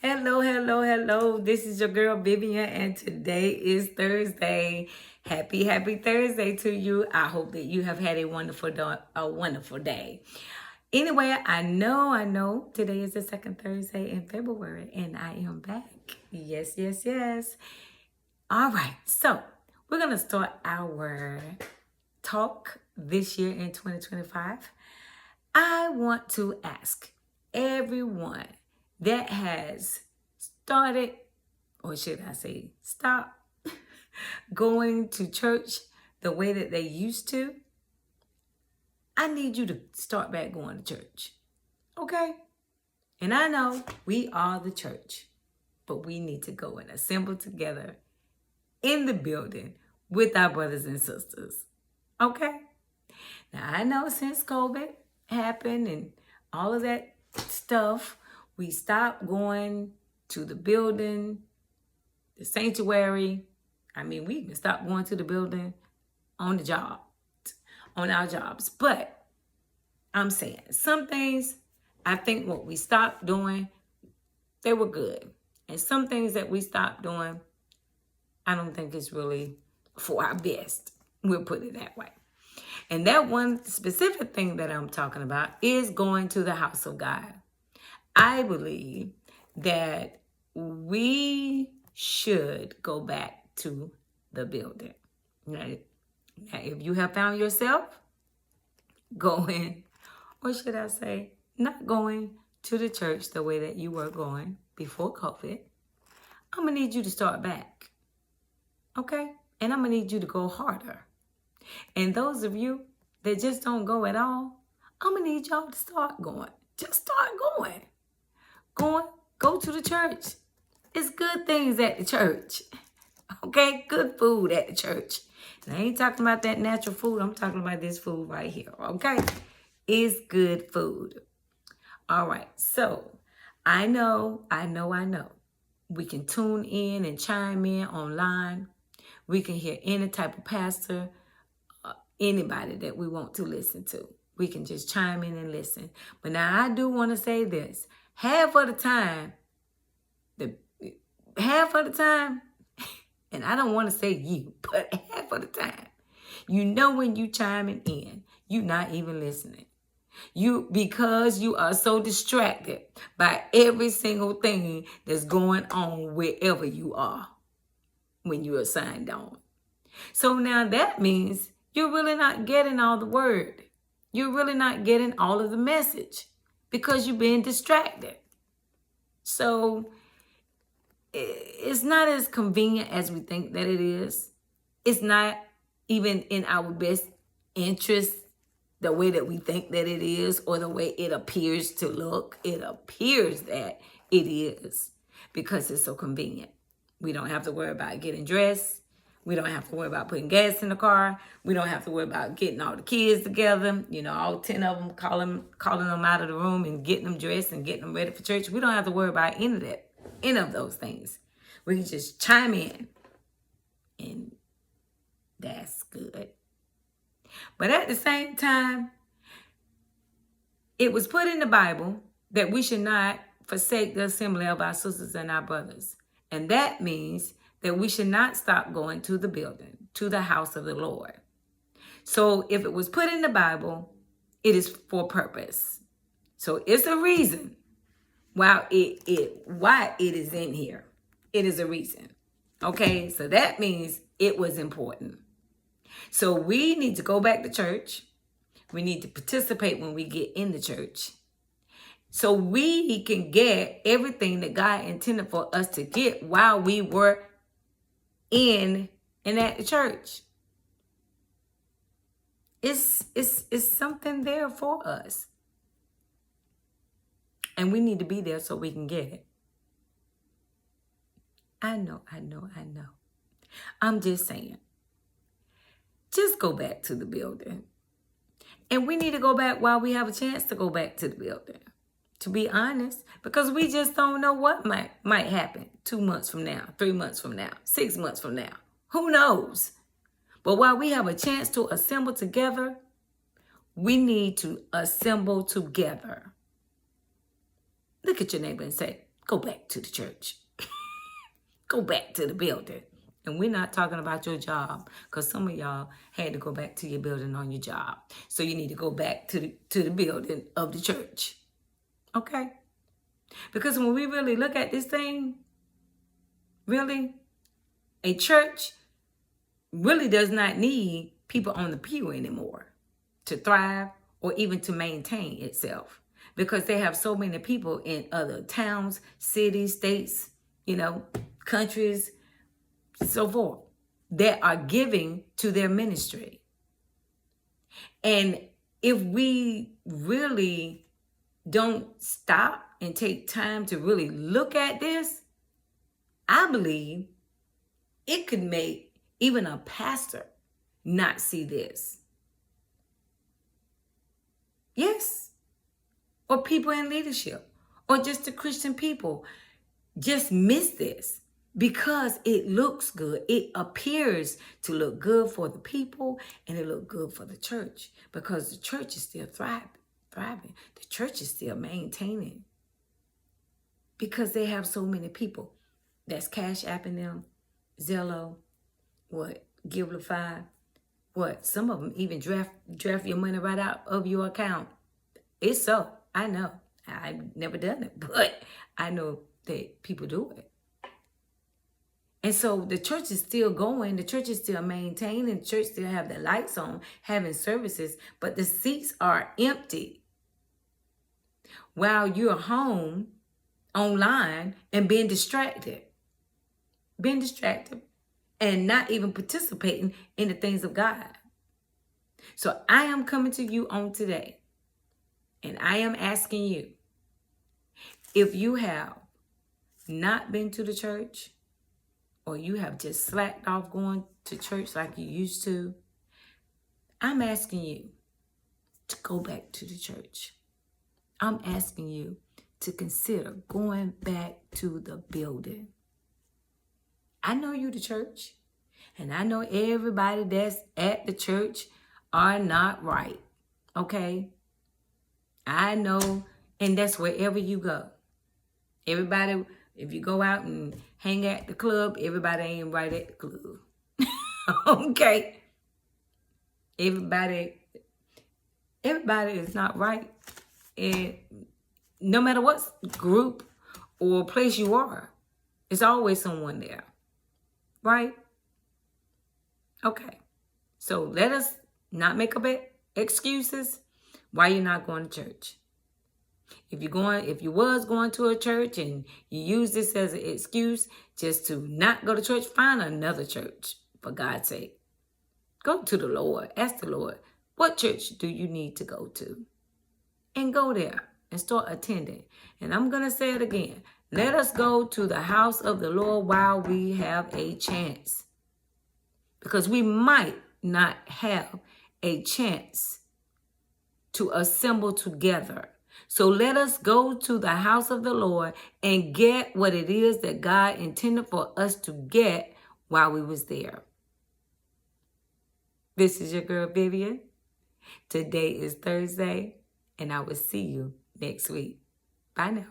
Hello, hello, hello. This is your girl Vivian, and today is Thursday. Happy Thursday to you. I hope that you have had a wonderful day. Anyway, I know today is the second Thursday in February, and I am back. Yes. All right, so we're gonna start our talk this year in 2025. I want to ask everyone that has started, or should I say, stop going to church the way that they used to. I need you to start back going to church. Okay? And I know we are the church, but we need to go and assemble together in the building with our brothers and sisters. Okay? Now, I know since COVID happened and all of that stuff, we stopped going to the building, the sanctuary. We even stopped going to the building on our jobs. But I'm saying some things, I think what we stopped doing, they were good. And some things that we stopped doing, I don't think it's really for our best. We'll put it that way. And that one specific thing that I'm talking about is going to the house of God. I believe that we should go back to the building. Now, if you have found yourself going, or should I say, not going to the church the way that you were going before COVID, I'm going to need you to start back. Okay? And I'm going to need you to go harder. And those of you that just don't go at all, I'm going to need y'all to start going. Just start going. Go to the church. It's good things at the church. Okay? Good food at the church. And I ain't talking about that natural food. I'm talking about this food right here. Okay? It's good food. All right. So, I know. We can tune in and chime in online. We can hear any type of pastor, anybody that we want to listen to. We can just chime in and listen. But now I do want to say this. Half of the time, and I don't want to say you, but half of the time, when you chiming in, you're not even listening. Because you are so distracted by every single thing that's going on wherever you are when you are signed on. So now that means you're really not getting all the word. You're really not getting all of the message because you're being distracted. So it's not as convenient as we think that it is. It's not even in our best interest the way that we think that it is or the way it appears to look. It appears that it is because it's so convenient. We don't have to worry about getting dressed. We don't have to worry about putting gas in the car. We don't have to worry about getting all the kids together, all 10 of them, calling them out of the room and getting them dressed and getting them ready for church. We don't have to worry about any of those things. We can just chime in, and that's good. But at the same time, it was put in the Bible that we should not forsake the assembly of our sisters and our brothers. And that means that we should not stop going to the building, to the house of the Lord. So if it was put in the Bible, it is for purpose. So it's a reason why it is in here. It is a reason. Okay, so that means it was important. So we need to go back to church. We need to participate when we get in the church. So we can get everything that God intended for us to get while we were in and at the church. It's something there for us. And we need to be there so we can get it. I know. I'm just saying. Just go back to the building. And we need to go back while we have a chance to go back to the building. To be honest, because we just don't know what might happen 2 months from now, 3 months from now, 6 months from now. Who knows? But while we have a chance to assemble together, we need to assemble together. Look at your neighbor and say, Go back to the church. Go back to the building. And we're not talking about your job, because some of y'all had to go back to your building on your job. So you need to go back to the building of the church. Okay? Because when we really look at this thing, really, a church really does not need people on the pew anymore to thrive or even to maintain itself, because they have so many people in other towns, cities, states, countries, so forth, that are giving to their ministry. And if we really don't stop and take time to really look at this, I believe it could make even a pastor not see this. Yes. Or people in leadership, or just the Christian people just miss this because it looks good. It appears to look good for the people, and it looks good for the church, because the church is still thriving. The church is still maintaining, because they have so many people that's Cash Apping them, Zelle, Givelify, some of them even draft your money right out of your account. It's so. I know. I've never done it, but I know that people do it. And so the church is still going. The church is still maintaining. The church still have the lights on, having services, but the seats are empty while you're home, online, and being distracted. And not even participating in the things of God. So I am coming to you on today, and I am asking you, if you have not been to the church, or you have just slacked off going to church like you used to, I'm asking you to go back to the church. I'm asking you to consider going back to the building. I know you the church, and I know everybody that's at the church are not right, okay? I know, and that's wherever you go. Everybody, if you go out and hang at the club, everybody ain't right at the club. Okay? Everybody is not right. And no matter what group or place you are, there's always someone there. Right? Okay. So let us not make up excuses why you're not going to church. If you was going to a church and you use this as an excuse just to not go to church, find another church, for God's sake. Go to the Lord. Ask the Lord, what church do you need to go to? And go there and start attending. And I'm going to say it again. Let us go to the house of the Lord while we have a chance. Because we might not have a chance to assemble together. So let us go to the house of the Lord and get what it is that God intended for us to get while we was there. This is your girl, Vivian. Today is Thursday, and I will see you next week. Bye now.